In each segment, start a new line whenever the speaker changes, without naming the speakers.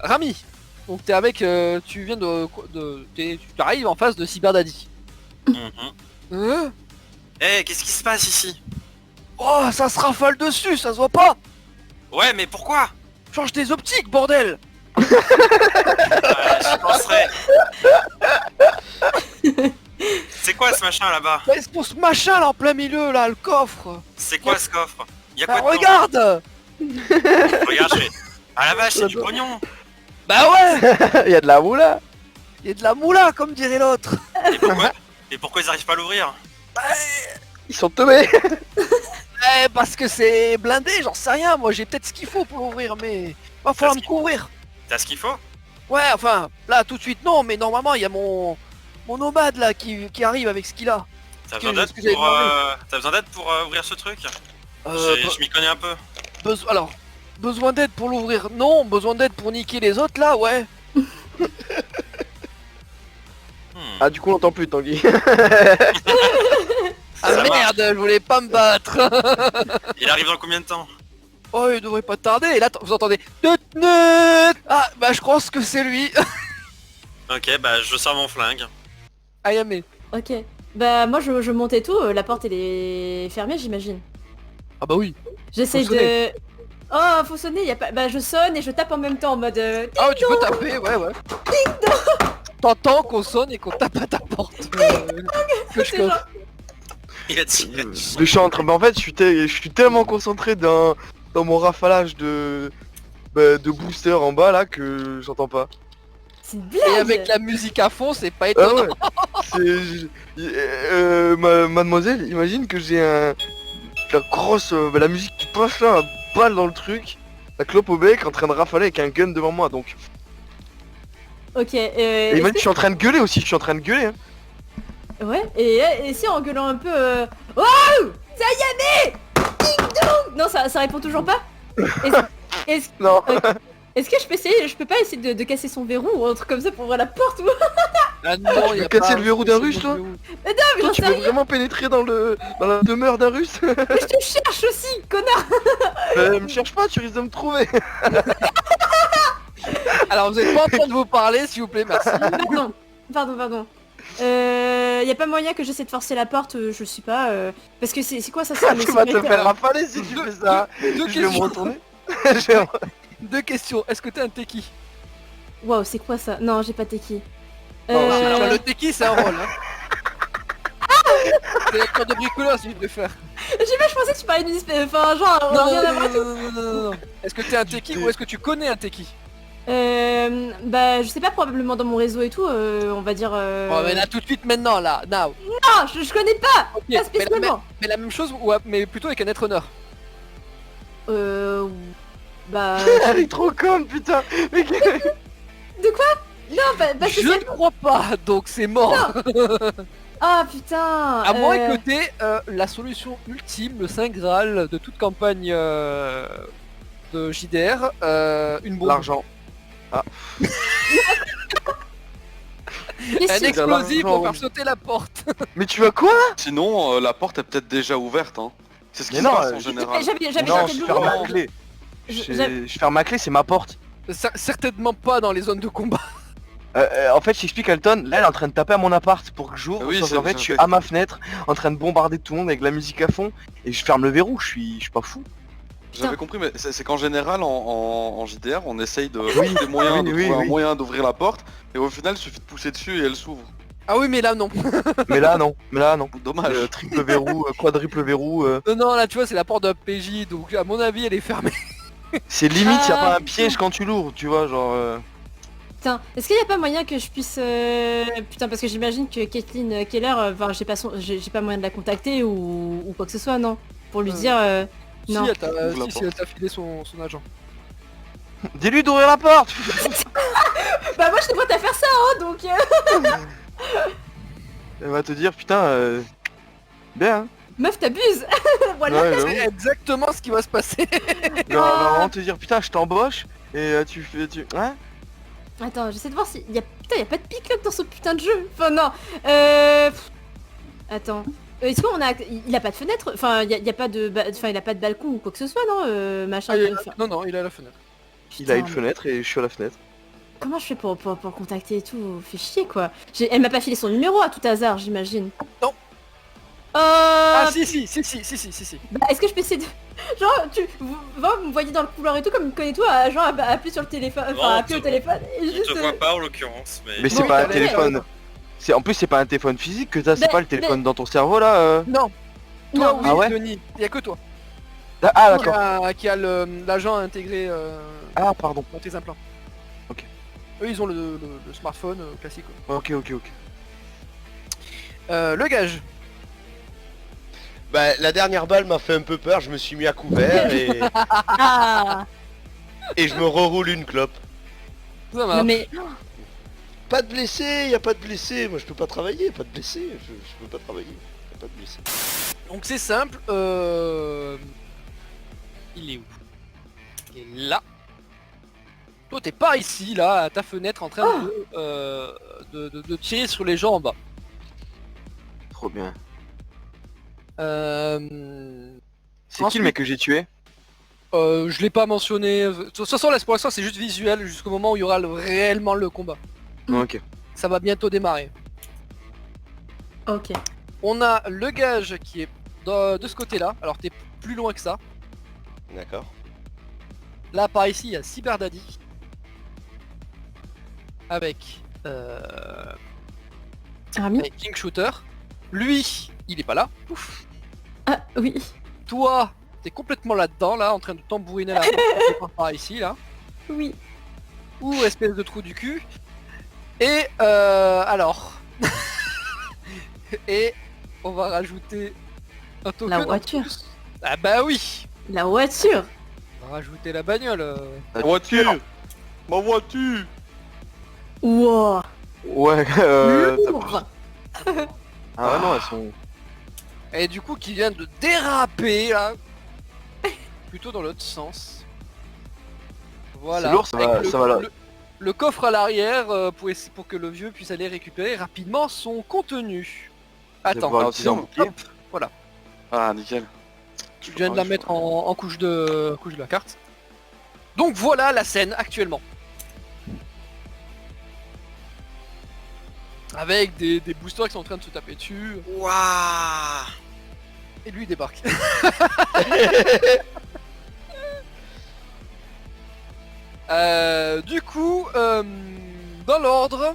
Rami. Donc t'es avec, tu viens tu arrives en face de Cyber Daddy. Hein?
Eh, qu'est-ce qui se passe ici?
Oh, ça se rafale dessus, ça se voit pas.
Ouais, mais pourquoi?
Change tes optiques, bordel.
Je penserais. C'est quoi ce machin là-bas?
Qu'est-ce pour ce machin là en plein milieu là, le coffre?
C'est quoi ce coffre? Y'a
Bah,
quoi dedans?
regarde.
Regarde, je fais. Ah la vache, c'est du pognon!
Bah ouais.
Il y a de la moula.
Il y a de la moula, comme dirait l'autre.
Et pourquoi ils arrivent pas à l'ouvrir?
Ils sont tombés.
Parce que c'est blindé, j'en sais rien. Moi j'ai peut-être ce qu'il faut pour l'ouvrir, mais va falloir me couvrir.
T'as ce qu'il faut?
Ouais, enfin, là tout de suite non, mais normalement il y a mon nomade là qui arrive avec ce qu'il a.
T'as
que-
besoin d'aide
ce que j'avais
pour,
demandé.
t'as besoin d'aide pour ouvrir ce truc?
Euh,
Je m'y connais un peu.
Alors, besoin d'aide pour l'ouvrir, non. Besoin d'aide pour niquer les autres là, ouais.
Ah, du coup, on n'entend plus Tanguy.
Ah
Ça
merde, je voulais pas me battre.
Il arrive dans combien de temps?
Oh, il devrait pas tarder. Et là, vous entendez. Ah, bah je pense que c'est lui.
Ok, bah je sors mon flingue.
Ayame.
Ok. Bah moi je montais tout, la porte elle est fermée j'imagine.
Ah bah oui.
J'essaie
Faut
de...
sonner.
Oh faut sonner, y a pas... Bah je sonne et je tape en même temps en mode...
Ah, tu peux taper, ouais, ouais. T'entends qu'on sonne et qu'on tape à ta porte. Que je
C'est
coffre.
genre-
Il a tiré.
Je suis en train... Mais en fait, je suis tellement concentré dans mon rafalage de booster en bas là que j'entends pas.
C'est une
Et
blague.
avec la musique à fond, c'est pas
Ah
étonnant.
ouais. Mademoiselle, imagine que j'ai la grosse... la musique qui passe là, un balle dans le truc. La clope au bec en train de rafaler avec un gun devant moi donc.
Ok,
Et
est-ce
imagine,
que-
je suis en train de gueuler aussi, je suis en train de gueuler. Hein.
Ouais, et si en gueulant un peu... Wow Ça y est, Ding dong. Non, ça répond toujours pas. Est-ce
Non.
est-ce que je peux essayer, je peux pas essayer de casser son verrou ou un truc comme ça pour ouvrir la porte ou...
Ah non,
Tu
y
veux
a
casser
pas-
le verrou d'un russe, toi
verrou.
Mais non, mais
Toi,
j'en
tu
sais
veux
rien,
vraiment pénétrer dans la demeure d'un russe?
mais je te cherche aussi, connard.
Me cherche pas, tu risques de me trouver.
Alors vous êtes pas en train de vous parler, s'il vous plaît, merci.
Pardon. Y a pas moyen que j'essaie de forcer la porte, je sais pas, parce que c'est quoi ça c'est
Tu vas te faire rafaler si tu fais ça.
Deux
Je vais me
questions.
retourner. Je vais me-
Deux questions. Est-ce que t'es un techie?
Waouh, c'est quoi ça? Non, j'ai pas teki.
Non, c'est
Alors, le techie, c'est un rôle. Hein. C'est l'acteur de bricoleur, si je préfère.
Je pensais que tu parlais d'une espèce... Enfin, genre, on a rien à voir.
non. Est-ce que t'es un techie ou est-ce que tu connais un techie?
Bah, je sais pas, probablement dans mon réseau et tout, on va dire...
Oh, mais là, tout de suite, maintenant, là, now.
Non, je connais pas.
Ok,
Pas spécialement.
mais la même chose, mais plutôt avec un être honneur.
Bah...
Elle est trop con, putain. Mais
De quoi? Non, bah
Je ne crois pas, donc c'est mort.
Ah putain.
À moins que t'aies la solution ultime, le saint graal de toute campagne de JDR, une bombe.
L'argent.
Qu'est-ce
Un
que-
explosif pour
l'argent,
faire sauter la porte.
Mais tu vas quoi?
Sinon, la porte est peut-être déjà ouverte. Hein. C'est ce qui
Mais
se
non,
passe en
je-
général.
J'avais
Non,
jeté
je
de
ferme
l'eau.
ma clé.
J'avais-
Je ferme ma clé, c'est ma porte.
Certainement pas dans les zones de combat.
En fait, je t'explique, Alton, là elle est en train de taper à mon appart pour que j'ouvre,
Oui,
sauf
c'est-
qu'en fait
c'est
je suis
vrai.
à ma fenêtre, en train de bombarder tout le monde avec la musique à fond, et je ferme le verrou, je suis pas fou.
J'avais compris, mais c'est qu'en général, en JDR, on essaye de trouver des moyens, de
oui,
trouver un
oui.
moyen d'ouvrir la porte, et au final, il suffit de pousser dessus et elle s'ouvre.
Ah oui, mais là non.
Mais là non.
Dommage.
Triple verrou, quadruple verrou,
Non, là tu vois, c'est la porte d'un PJ, donc à mon avis, elle est fermée.
c'est limite, y a
Ah,
pas un piège quand tu l'ouvres, tu vois, genre...
Putain, est-ce qu'il y a pas moyen que je puisse... Putain, parce que j'imagine que Kathleen Keller, enfin, j'ai pas moyen de la contacter ou quoi que ce soit, non? Pour lui dire... non.
Si, elle t'a
Ouvre la
si, elle t'a filé son agent.
Dis-lui d'ouvrir la porte.
Bah moi je te vois à faire ça, hein, donc...
Elle va te dire, putain, bien, hein.
Meuf, t'abuses. Voilà.
Ouais,
C'est exactement ce qui va se passer.
Elle va vraiment te dire, putain, je t'embauche, et tu fais... Hein?
Attends, j'essaie de voir si... Putain, y a pas de pick-up dans ce putain de jeu. Enfin, non. Attends. Est-ce qu'on a... Il a pas de fenêtre? Enfin, y a pas de... Enfin, il a pas de balcon ou quoi que ce soit, non? Machin.
Ah,
Enfin,
non, il est à la fenêtre.
Il a une
putain.
fenêtre et je suis à la fenêtre.
comment je fais pour contacter et tout? Fait chier quoi. Elle m'a pas filé son numéro à tout hasard, j'imagine.
Non.
Ah
Ah si.
Bah, est-ce que je peux essayer de... Genre, vous me voyez dans le couloir et tout, comme il me connaît tout, genre appuyer sur le téléphone,
Non,
enfin
on
appuyer au
te-
téléphone et
On
juste...
te voit pas en l'occurrence, mais...
Mais c'est
Oui,
pas un
t'avais-
téléphone. En plus c'est pas un téléphone physique que t'as, c'est
Mais-
pas le téléphone dans ton cerveau là.
Non. Toi
Non,
oui,
Ah ouais
Denis, y a que toi.
Ah d'accord.
Qui a l'agent intégré
Ah pardon.
dans tes implants.
Ok.
Eux ils ont le smartphone classique. Quoi.
Ok.
Le gage.
Bah, la dernière balle m'a fait un peu peur, je me suis mis à couvert
Ah
et je me reroule une clope.
Ça marche.
non mais...
Pas de blessé, y a pas de blessé, moi je peux pas travailler, pas de blessé, je peux pas travailler, y a pas de blessé.
Donc c'est simple. Il est où? Il est là. Toi t'es pas ici là à ta fenêtre en train de tirer sur les gens en bas.
Trop bien.
Euh,
C'est qui
Ensuite-
le mec que j'ai tué?
je l'ai pas mentionné. De toute façon là pour l'instant c'est juste visuel jusqu'au moment où il y aura réellement le combat.
Ok.
Ça va bientôt démarrer.
Ok.
On a le gage qui est de ce côté-là. Alors t'es plus loin que ça.
D'accord.
Là par ici il y a Cyberdaddy. Avec,
Rami?
avec King Shooter. Lui, il est pas là. Ouf.
Ah oui.
Toi, t'es complètement là-dedans, là, en train de tambouriner la porte par ici, là.
Oui.
Ou espèce de trou du cul. Et alors. Et on va rajouter un token.
La
en
voiture.
plus. Ah bah oui.
La voiture.
On va rajouter la bagnole.
Ma voiture. Ma voiture.
Wow.
Ouais.
Lourd.
Ah ouais, non, elles sont.
Et du coup qui vient de déraper là. Plutôt dans l'autre sens. Voilà.
C'est lourd, ça va-
Avec
ça va là.
le coffre à l'arrière pour que le vieux puisse aller récupérer rapidement son contenu.
Je vais
Attends,
pouvoir
Ah,
l'utiliser en
tiens.
bouclier.
Ah, nickel.
je viens de la mettre en couche de la carte. Donc voilà la scène actuellement. Avec des boosters qui sont en train de se taper dessus.
Waouh.
Et lui il débarque. Du coup, dans l'ordre,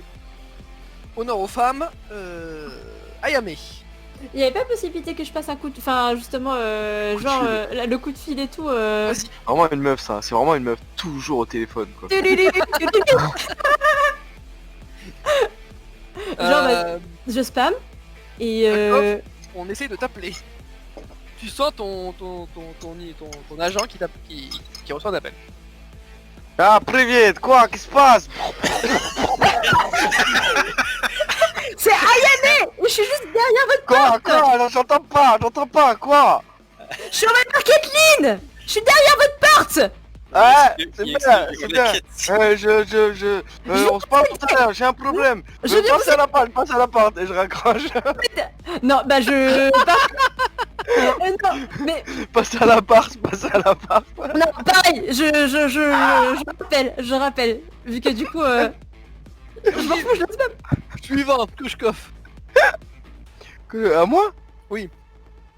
honneur aux femmes, Ayame.
Il y avait pas possibilité que je passe un coup de... Enfin justement,
de
genre
fil.
le coup de fil et tout.
Vas-y.
Vraiment une meuf ça, c'est vraiment une meuf toujours au téléphone quoi.
Euh,
Je spam. Et
on essaie de t'appeler. Tu sens ton agent qui reçoit un appel.
Ah привет, quoi, qu'est-ce qui se passe?
c'est Ayane. Je suis juste derrière votre
Quoi,
porte.
non, j'entends pas, quoi?
Je suis en même temps Kathleen. Je suis derrière votre porte.
Ah,
Il
c'est bien,
explique
c'est
la
bien.
quête.
On se parle tout à l'heure, j'ai un problème.
Je viens
Passe à la porte et je raccroche.
Non, bah je... non, mais...
Passe à l'appart.
Non, pareil, je rappelle. Vu que du coup... Je m'en fous, je le spam.
Suivant, Kouchkov.
À moi?
Oui.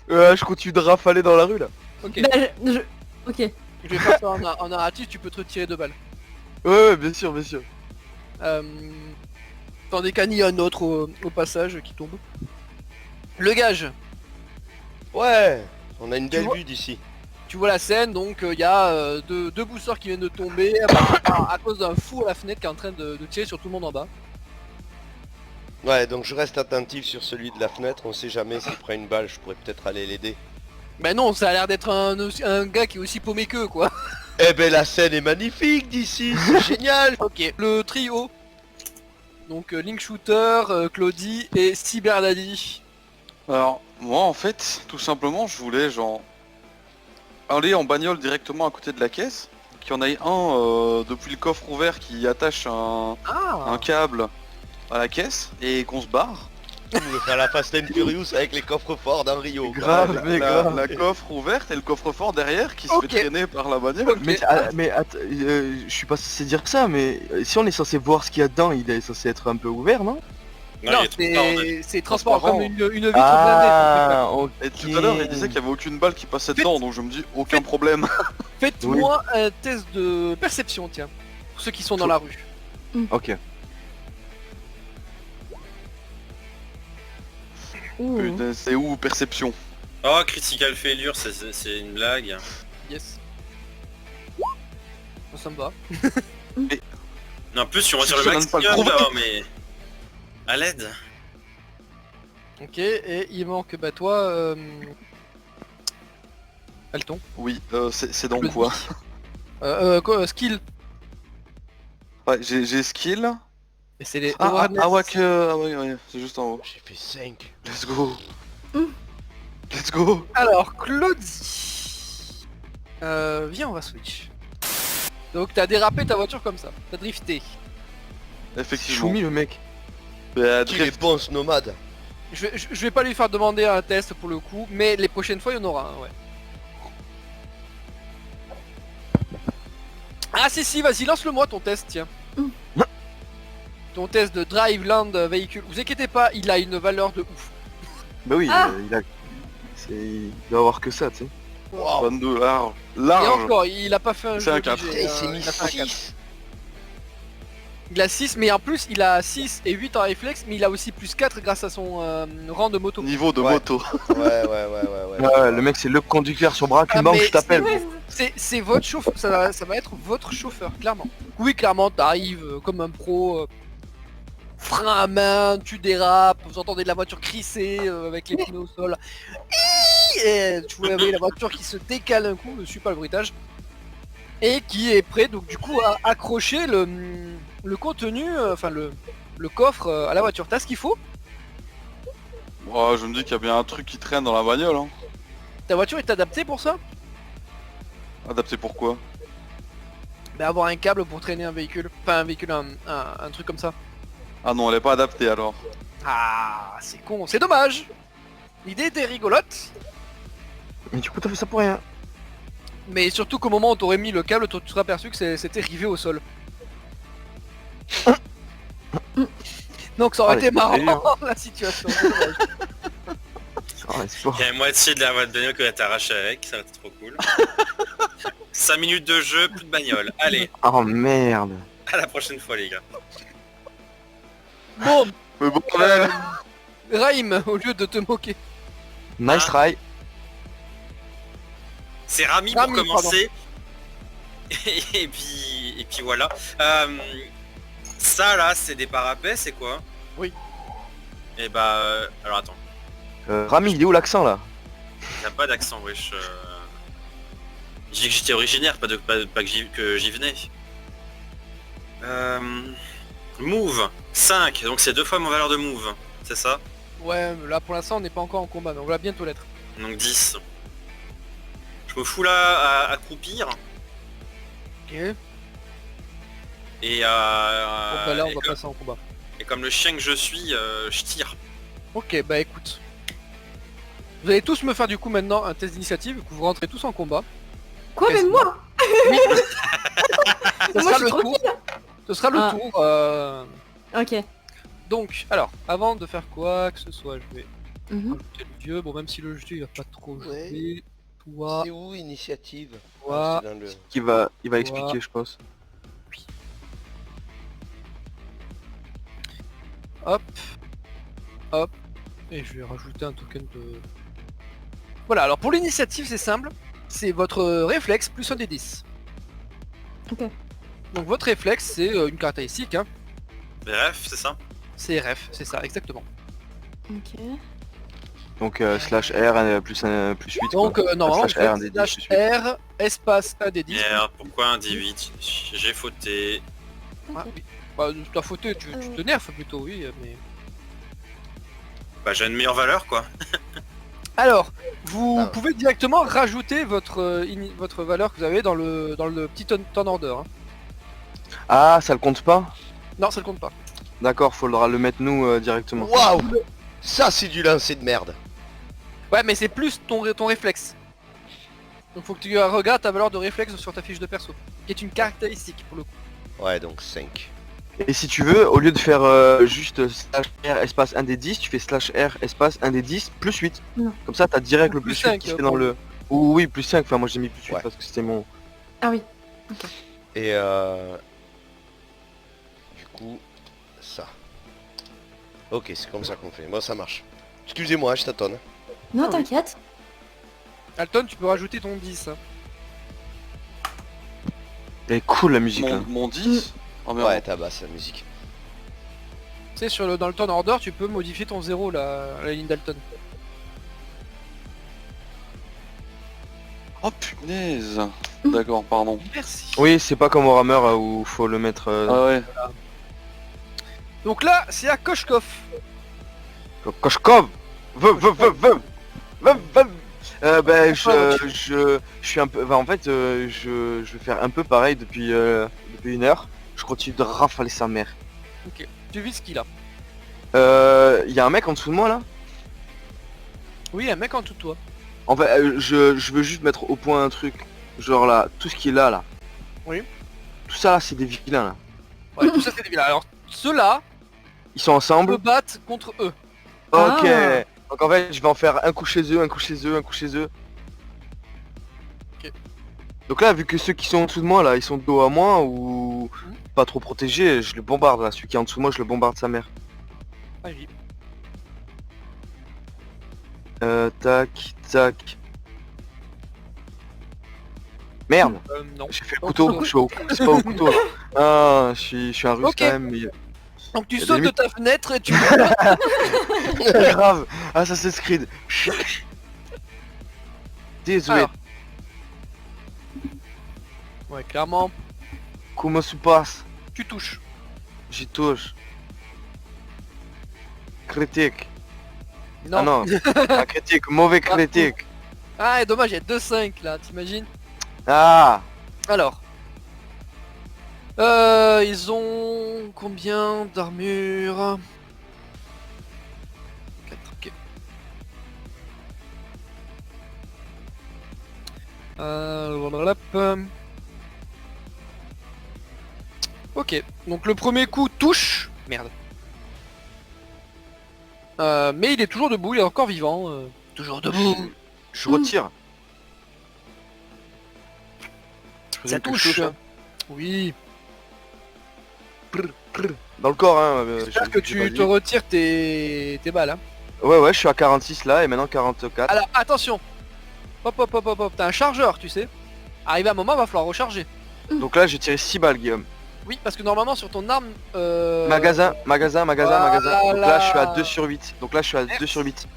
Je continue de rafaler dans la rue là.
Ok.
Bah, ok.
Je vais faire ça en narratif, tu peux te retirer 2 balles.
Ouais, bien sûr.
Tandis qu'Annie a un autre au passage qui tombe. Le gage.
Ouais, on a une
Tu
belle
vois-
vue d'ici.
Tu vois la scène, donc il y a deux boosters qui viennent de tomber à cause d'un fou à la fenêtre qui est en train de tirer sur tout le monde en bas.
Ouais, donc je reste attentif sur celui de la fenêtre, on sait jamais s'il prend une balle, je pourrais peut-être aller l'aider.
Ben non, ça a l'air d'être un gars qui est aussi paumé qu'eux quoi.
Eh ben la scène est magnifique d'ici, c'est génial.
Ok, le trio. Donc Link Shooter, Claudie et Cyberdaddy.
Alors, moi en fait, tout simplement, je voulais genre aller en bagnole directement à côté de la caisse. Qu'il y en ait un depuis le coffre ouvert qui attache un câble à la caisse et qu'on se barre.
me faire la Fast and Furious avec les coffres forts d'un Rio. quoi.
Grave, mais grave.
La coffre ouverte et le coffre-fort derrière qui se
Ok.
fait traîner par la bagnole.
Mais je suis pas censé dire ça, mais si on est censé voir ce qu'il y a dedans, il est censé être un peu ouvert, non?
Non,
Non,
il est transparent,
c'est transparent
Transparent.
comme une vitre blindée.
Ah, ok.
Et tout à l'heure il disait qu'il y avait aucune balle qui passait dedans, donc je me dis aucun problème.
Faites-moi un test de perception, tiens, pour ceux qui sont dans la rue.
Ok.
Ouh.
Putain, c'est où perception?
Oh, critical failure, c'est une blague.
Yes. Ça me va.
Non, en plus, si on va sur le
Je viens de pas le
maximum,
prouver.
là, mais... À l'aide.
Ok, et il manque bah toi, Alton.
Oui, c'est donc
Le
quoi?
Skill.
Ouais, j'ai skill.
Et c'est les
Ah
awareness.
ouais, c'est juste en haut.
J'ai fait 5.
Let's go.
Mm.
Let's go.
Alors, Claudie. Viens, on va switch. Donc t'as dérapé ta voiture comme ça. T'as drifté.
Effectivement.
Choumi le mec.
Bah,
Qui est
drift.
bon ce nomade.
Je vais pas lui faire demander un test pour le coup, mais les prochaines fois il y en aura un, ouais. Ah si, vas-y, lance-le-moi ton test, tiens.
Mm.
Ton test de drive land véhicule. Vous inquiétez pas, il a une valeur de ouf.
Bah oui,
Ah.
il doit avoir que ça, tu sais.
22 large.
Et
Large.
encore, il a pas fait un
C'est
jeu
un 4.
obligé,
Putain, il s'est mis
il a fait un 4.
6.
Il a 6, mais en plus il a 6 et 8 en réflexe, mais il a aussi plus 4 grâce à son rang de moto.
Niveau de
Ouais.
moto.
Ouais.
Ouais, le mec c'est le conducteur sur bras,
Ah,
tu manques,
mais
je t'appelle.
C'est votre chauffeur, ça va être votre chauffeur, clairement. Oui, clairement, t'arrives comme un pro, frein à main, tu dérapes, vous entendez de la voiture crisser avec les pneus au sol. Et tu vois la voiture qui se décale un coup, je suis pas le bruitage. Et qui est prêt donc du coup à accrocher le contenu, enfin le coffre à la voiture. T'as ce qu'il faut?
Oh, je me dis qu'il y a bien un truc qui traîne dans la bagnole. Hein.
Ta voiture est adaptée pour ça?
Adapté pour quoi?
Bah avoir un câble pour traîner un véhicule, enfin un véhicule, un truc comme ça.
Ah non, elle est pas adaptée alors.
Ah, c'est con, c'est dommage. L'idée était rigolote,
Mais du coup t'as fait ça pour rien.
mais surtout qu'au moment où t'aurais mis le câble, tu serais aperçu que c'était rivé au sol. Donc ça aurait
Ah,
été
c'est pas
marrant la situation. c'est dommage.
Ah, ouais, c'est pas...
Il y a la moitié de la voie de bagnole que t'as arraché avec, ça va être trop cool. 5 minutes de jeu, plus de bagnole. Allez,
Oh merde.
à la prochaine fois les gars.
Bon,
Mais bon,
Raïm, au lieu de te moquer.
Nice try.
C'est Rami pour
Rami,
commencer. et puis voilà. Ça là, c'est des parapets, c'est quoi?
Oui.
Et bah... alors attends,
Rami, il est où l'accent là?
t'as pas d'accent, wesh. J'ai dit que j'étais originaire, pas que j'y venais. Move 5, donc c'est 2 fois mon valeur de move, c'est ça?
Ouais, mais là pour l'instant on n'est pas encore en combat, mais on va bientôt l'être.
Donc 10. Je me fous là à croupir
Ok.
et,
Donc bah là on
et
va
comme,
passer en combat.
et comme le chien que je suis, je tire.
Ok, bah écoute. Vous allez tous me faire du coup maintenant un test d'initiative, que vous rentrez tous en combat.
Quoi, même
Quasiment.
moi?
Ce
Moi,
sera
je
le
suis
tour. Ce sera le
Ah.
tour.
Ok.
Donc, alors, avant de faire quoi que ce soit, je vais
Mhm.
rajouter le vieux. Bon, même si le jeu il va pas trop jouer.
Ouais.
Toi,
C'est où initiative?
toi.
Ah, c'est dans le...
Il va expliquer, je pense.
Hop. Hop. Et je vais rajouter un token de... Voilà, alors pour l'initiative c'est simple. C'est votre réflexe plus un des 10.
Ok.
Donc votre réflexe c'est une caractéristique, hein.
Bref, c'est ça.
C'est RF, c'est ça, exactement.
Ok.
Donc slash R plus 8.
Donc normalement
Slash R,
vous
un des
faites
10
slash
plus 8.
R, espace 1 des 10.
Merde, pourquoi un D8? J'ai fauté.
Ah, oui. Bah, ta faute, tu te nerfs plutôt, oui, mais...
Bah j'ai une meilleure valeur quoi.
Alors, vous
Ah.
pouvez directement rajouter votre valeur que vous avez dans le petit turn order. Hein.
Ah, ça le compte pas?
Non, ça ne compte pas.
D'accord, faudra le mettre nous directement.
Waouh! Ça, c'est du lancer de merde.
Ouais, mais c'est plus ton réflexe. Donc faut que tu regardes ta valeur de réflexe sur ta fiche de perso, qui est une caractéristique pour le coup.
Ouais, donc 5.
Et si tu veux, au lieu de faire juste slash R espace 1 des 10, tu fais slash R espace 1 des 10 plus 8.
Non.
Comme ça, t'as direct le
Plus
plus 8
5,
qui se fait dans le... Ou oui, plus 5, enfin moi j'ai mis plus 8
Ouais.
parce que c'était mon...
Ah oui.
Et du coup, ça. Ok, c'est comme ça qu'on fait. Moi, ça marche. Excusez-moi, je tâtonne.
Non,
Ah oui.
t'inquiète.
Alton, tu peux rajouter ton 10. Hein.
Elle est cool la musique là.
Mon 10 Oh merde.
Ouais, tabasse la musique.
Tu sais, dans le turn order, tu peux modifier ton 0, la ligne d'Alton.
Oh punaise. D'accord, pardon.
Merci.
Oui, c'est pas comme Warhammer où faut le mettre...
Ah ouais.
Donc là, c'est à Koshkov.
Koshkov. Ben je suis un peu... Ben, en fait, je vais faire un peu pareil depuis 1 heure. Je continue de rafaler sa mère.
Tu vis ce qu'il a.
Y a un mec en dessous de moi là.
Oui, un mec en dessous de toi.
En fait, je veux juste mettre au point un truc. Genre là, tout ce qui est là.
Oui.
Tout ça là, c'est des vilains là.
Ouais, tout ça c'est des vilains. Alors, ceux-là,
Ils sont
on
ensemble.
peut battre contre eux.
Ok.
Ah.
Donc en fait, je vais en faire un coup chez eux, un coup chez eux, un coup chez eux.
Ok.
Donc là, vu que ceux qui sont en dessous de moi là, ils sont de dos à moi ou pas trop protégés, je le bombarde là. Celui qui est en dessous de moi, je le bombarde sa mère.
Vas-y.
Tac, tac. Merde,
Non.
j'ai fait le
Oh,
couteau,
couteau.
je suis c'est pas au couteau là. Ah, je suis un russe
Ok.
quand même, mais...
Donc tu
Y a des
sautes de
limites.
ta fenêtre et tu...
C'est grave. Ah, ça c'est Creed. Désolé.
Alors. Ouais, clairement,
Comment se passe?
tu touches.
J'y touche. Critique.
Non.
Ah non, pas critique, mauvais critique.
Ah, et dommage, il y a 2-5 là, t'imagines?
Ah,
Alors. Ils ont combien d'armure? 4, ok. Blablabla. Ok, donc le premier coup touche. Merde. Mais il est toujours debout, il est encore vivant. Toujours debout.
je retire. Je
Ça
présume que je
touche.
hein.
Oui.
Dans le corps, hein.
J'espère que
j'ai pas
tu
dit.
te retires tes balles. Hein.
Ouais, je suis à 46 là et maintenant 44.
Alors attention. Hop. T'as un chargeur, tu sais. Arrivé à un moment, va falloir recharger.
Donc là, j'ai tiré 6 balles, Guillaume.
Oui, parce que normalement sur ton arme...
Magasin. Donc là, je suis à
Voilà.
2 sur 8. Donc là, je suis à 2
Merci.
sur 8.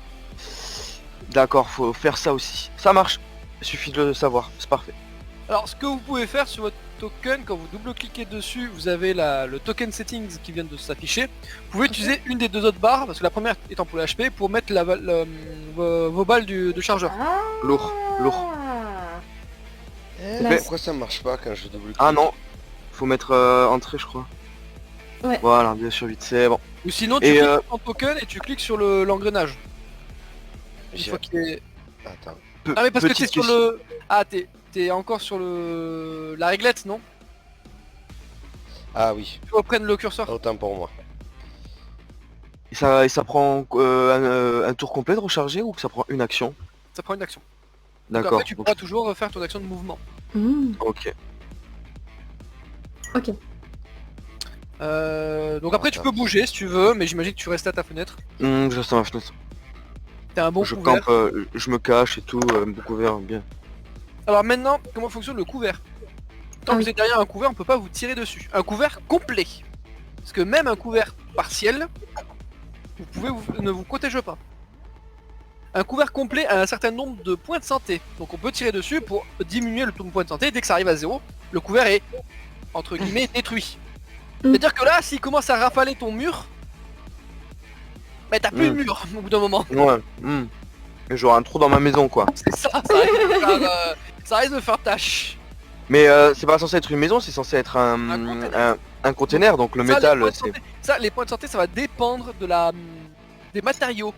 D'accord, faut faire ça aussi. Ça marche. Il suffit de le savoir. C'est parfait.
Alors ce que vous pouvez faire sur votre token, quand vous double-cliquez dessus, vous avez le token settings qui vient de s'afficher. Vous pouvez utiliser une des deux autres barres, parce que la première étant pour le HP, pour mettre vos balles de chargeur.
Ah.
Lourd.
Là,
Pourquoi ça marche pas quand je double clique?
Ah non. Faut mettre entrée, je crois.
Ouais.
Voilà, 2 sur 8, c'est bon.
Ou sinon tu
Et,
cliques sur ton token et tu cliques sur l'engrenage. Une
J'ai-
fois qu'il est...
Attends.
Ah mais parce que t'es
Petite
sur
question.
le... Ah t'es encore sur la réglette, non?
Ah oui,
Tu reprendre le curseur.
autant pour moi.
Et ça prend un tour complet de recharger ou que ça prend une action?
Ça prend une action. Donc
D'accord.
après tu pourras toujours faire ton action de mouvement.
Ok.
Ok.
Donc après tu peux bouger si tu veux, mais j'imagine que tu restes à ta fenêtre.
Je reste dans ma fenêtre.
T'as un bon
Je
couvert.
campe, je me cache et tout, bon couvert, bien.
Alors maintenant, comment fonctionne le couvert? Tant
Ah
que
oui.
vous êtes derrière un couvert, on peut pas vous tirer dessus. Un couvert complet. Parce que même un couvert partiel, ne vous protège pas. Un couvert complet a un certain nombre de points de santé. Donc on peut tirer dessus pour diminuer le point de santé. Dès que ça arrive à 0, le couvert est, entre guillemets, détruit. C'est-à-dire que là, s'il commence à rafaler ton mur, bah t'as plus de mur au bout d'un moment.
Ouais. Et j'aurai un trou dans ma maison quoi.
C'est ça, ça risque de faire tâche.
Mais c'est pas censé être une maison, c'est censé être un container, donc le
Ça,
métal
les points de
c'est...
santé, les points de santé, ça va dépendre des matériaux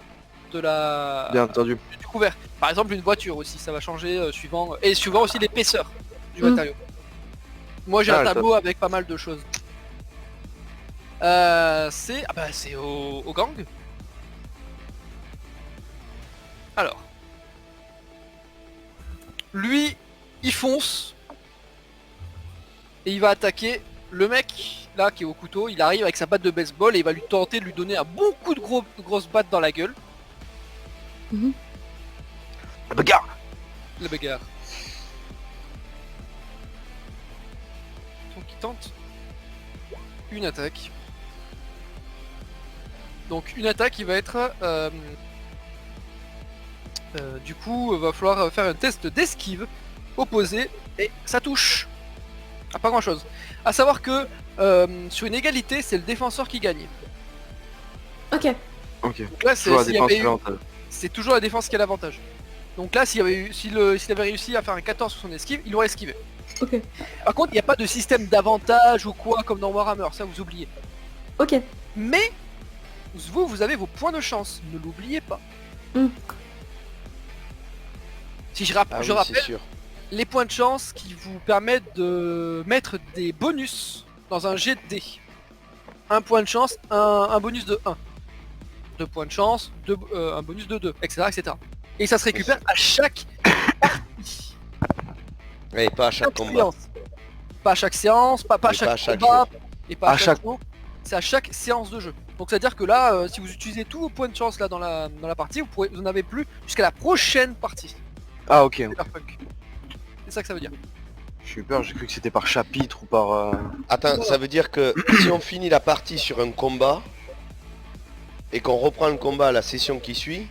de la
Bien entendu.
du couvert. Par exemple une voiture aussi, ça va changer suivant aussi l'épaisseur du matériau. Moi j'ai
Ah,
un
le
tableau avec pas mal de choses. C'est au gang. Alors, lui, il fonce et il va attaquer le mec là qui est au couteau. Il arrive avec sa batte de baseball et il va lui tenter de lui donner un bon coup de grosses battes dans la gueule.
La bagarre.
La bagarre. Donc il tente une attaque. Donc une attaque qui va être du coup va falloir faire un test d'esquive opposé et ça touche. Ah, pas grand chose. À savoir que sur une égalité c'est le défenseur qui gagne.
Ok.
Ok.
Donc là
Toujours la
s'il y
défense
avait eu-
avantage.
c'est toujours la défense qui a l'avantage. Donc là s'il avait réussi à faire un 14 sur son esquive, il aurait esquivé.
Ok.
Par contre il n'y a pas de système d'avantage ou quoi comme dans Warhammer, ça vous oubliez.
Ok.
Mais vous avez vos points de chance, ne l'oubliez pas.
Mm.
Si je
Ah oui, c'est
rappelle,
sûr.
les points de chance qui vous permettent de mettre des bonus dans un jet de dés. Un point de chance, un bonus de 1. 2 points de chance, un bonus de 2, etc., etc. Et ça se récupère à chaque partie.
Et pas à chaque
Chaque
combat.
séance. Pas à chaque séance, pas à
Et
chaque
pas à chaque
combat,
jour.
et pas à
À
chaque
chaque-
jour. C'est à chaque séance de jeu. Donc c'est à dire que là, si vous utilisez tous vos points de chance là dans la partie, vous n'en avez plus jusqu'à la prochaine partie.
Ah ok.
Cyberpunk. C'est ça que ça veut dire.
Je suis peur, j'ai cru que c'était par chapitre ou par...
Attends, ça veut dire que si on finit la partie sur un combat et qu'on reprend le combat à la session qui suit,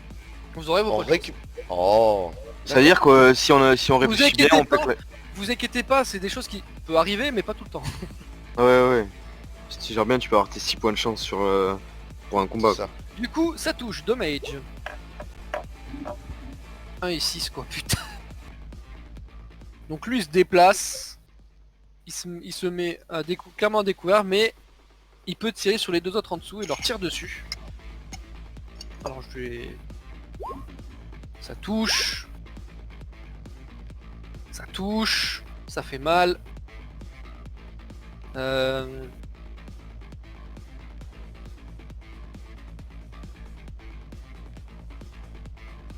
Vous aurez vos
on
points de chance.
récupère. Oh,
Ça veut dire que si on réfléchit bien,
inquiétez
on peut...
pas. Vous inquiétez pas, c'est des choses qui peuvent arriver, mais pas tout le temps.
Ouais. Si genre bien, tu peux avoir tes 6 points de chance sur pour un combat.
ça.
Du coup, ça touche, damage. 1 et 6 quoi, putain. Donc lui il se déplace, il se met à clairement découvert, mais il peut tirer sur les deux autres en dessous et leur tire dessus. Alors je vais... Ça touche. Ça touche. Ça fait mal.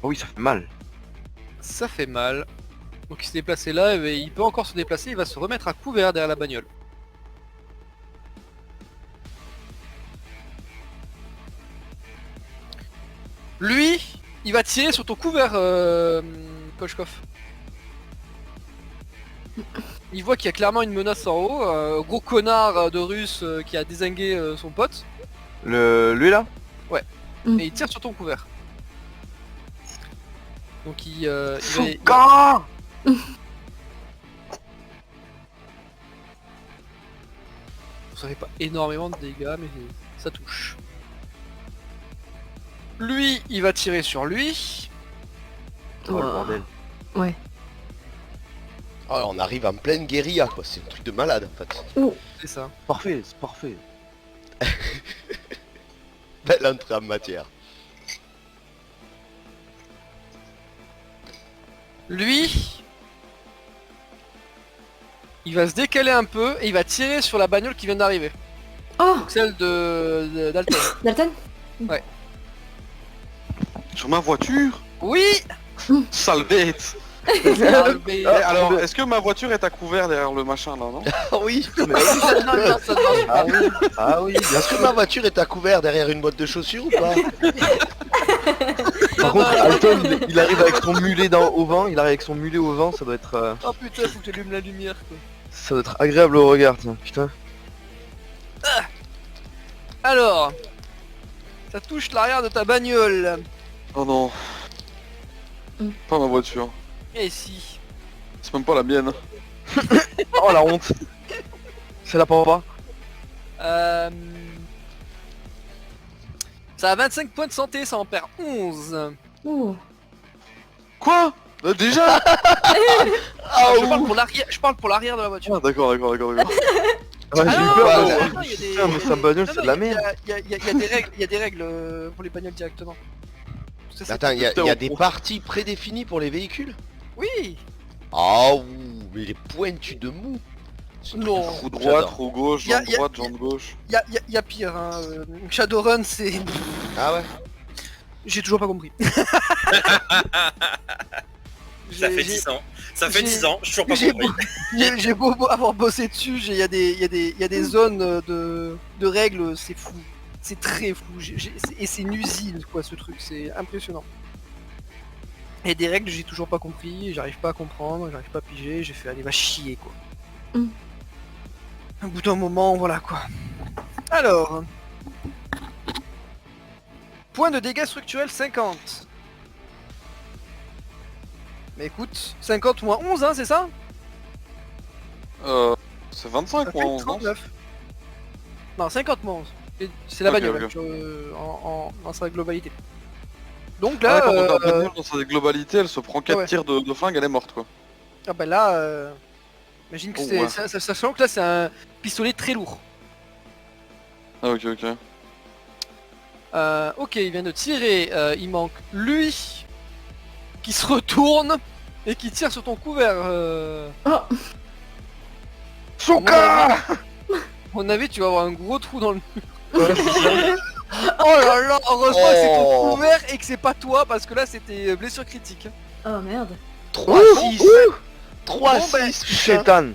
Oh oui, ça fait mal.
Ça fait mal. Donc il s'est déplacé là, et il peut encore se déplacer, il va se remettre à couvert derrière la bagnole. Lui, il va tirer sur ton couvert, Koshkov. Il voit qu'il y a clairement une menace en haut, gros connard de russe qui a dézingué son pote,
Lui là
et il tire sur ton couvert. Donc il va...
Foucault.
Ça fait pas énormément de dégâts, mais ça touche. Lui, il va tirer sur lui.
Oh le bordel.
Ouais.
Oh, on arrive en pleine guérilla quoi, c'est un truc de malade en fait.
C'est ça.
Parfait, c'est parfait.
Belle entrée en matière.
Lui, il va se décaler un peu et il va tirer sur la bagnole qui vient d'arriver.
Oh,
Donc celle d'Alten.
Dalton.
Sur ma voiture.
Oui.
Sale bête.
Mais-
Eh, alors, est-ce que ma voiture est à couvert derrière le machin là, non?
Ah oui.
Non, non, ça ne marche pas.
Ah oui, ah oui.
Est-ce que ma voiture est à couvert derrière une boîte de chaussures ou pas?
Par contre, Alton, il arrive avec son mulet au vent, ça doit être
Oh putain, faut que tu allumes la lumière quoi.
ça doit être agréable au regard, tiens, putain.
Alors, ça touche l'arrière de ta bagnole.
Oh non. Pas ma voiture.
Et si.
C'est même pas la mienne.
Oh la honte. C'est la papa.
Ça a 25 points de santé, ça en perd 11.
Ouh.
Quoi? Déjà?
Je parle pour l'arrière de la voiture.
Ah, d'accord.
Ouais, j'ai
Ah
eu
non,
peur,
non,
moi.
non, il y a des-
Putain, mais sa bagnole,
Non,
c'est
non,
de la
il y a-
merde.
il y a des règles pour les bagnoles directement. Ça, c'est-
Attends, il y a
Putain,
des
on-
parties prédéfinies pour les véhicules?
Oui.
Ah ouh, mais les pointus de mou. C'est un
Non.
truc
Roue
fou,
droite,
j'adore.
roue gauche,
Y a-
jambe
y a-
droite, jambe gauche.
Il y a pire, hein. Shadowrun, c'est...
Ah ouais?
J'ai toujours pas compris.
Ça fait
J'ai-
10 ans. Ça fait
j'ai-
10 ans, j'ai toujours pas
j'ai
compris.
j'ai beau avoir bossé dessus, il y a des zones de règles, c'est fou. C'est très flou. Et c'est une usine, quoi, ce truc. C'est impressionnant. Et des règles, j'ai toujours pas compris, j'arrive pas à comprendre, j'arrive pas à piger, j'ai fait aller va chier, quoi.
Mm.
Au bout d'un moment, voilà, quoi. Alors... Point de dégâts structurels 50. Mais écoute, 50 moins 11, hein, c'est ça?
C'est 25
Ça
moi,
fait
11, non
39. Non, 50 moins 11. C'est la
Ok,
bagnole,
ok.
dans sa globalité. Donc
Ah,
là,
d'accord, donc la bagnole, dans sa globalité, elle se prend 4
ouais.
tirs de flingue, elle est morte quoi.
ah bah là, imagine que
Oh,
c'est...
ouais.
Sachant que là, c'est un pistolet très lourd.
Ah ok, ok.
Ok, il vient de tirer, il manque lui, qui se retourne, et qui tire sur ton couvert.
Oh,
Souka.
À mon avis, tu vas avoir un gros trou dans le mur. Oh là là, heureusement que c'est ton
Oh.
couvert et que c'est pas toi, parce que là, c'était blessure critique.
oh merde.
3-6
Bon, ben,
3-6 putain.
Chétan.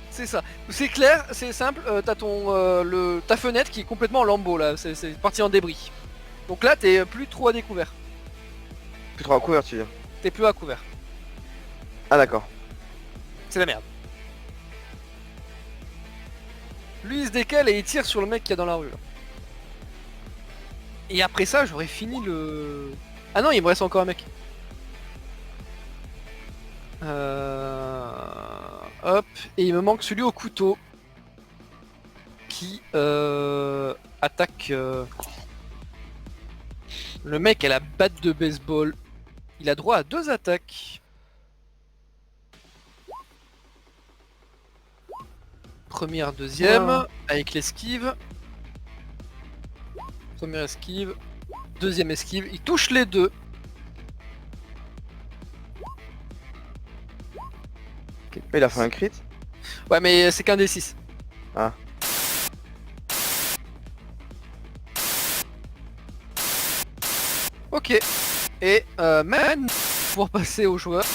C'est ça. C'est clair, c'est simple, t'as ta fenêtre qui est complètement en lambeaux là, c'est parti en débris. Donc là t'es plus trop à découvert,
Plus trop à couvert, tu veux dire.
t'es plus à couvert.
Ah d'accord.
C'est la merde. Lui il se décale et il tire sur le mec qui est dans la rue là. Et après ça j'aurais fini le... Ah non, il me reste encore un mec. Hop, et il me manque celui au couteau qui attaque le mec à la batte de baseball. Il a droit à 2 attaques. Première, deuxième,
Wow.
avec l'esquive. Première esquive, deuxième esquive. Il touche les deux.
Il a fait un crit.
Ouais, mais c'est qu'un des 6.
Ah.
Ok. Et man, pour passer aux joueurs.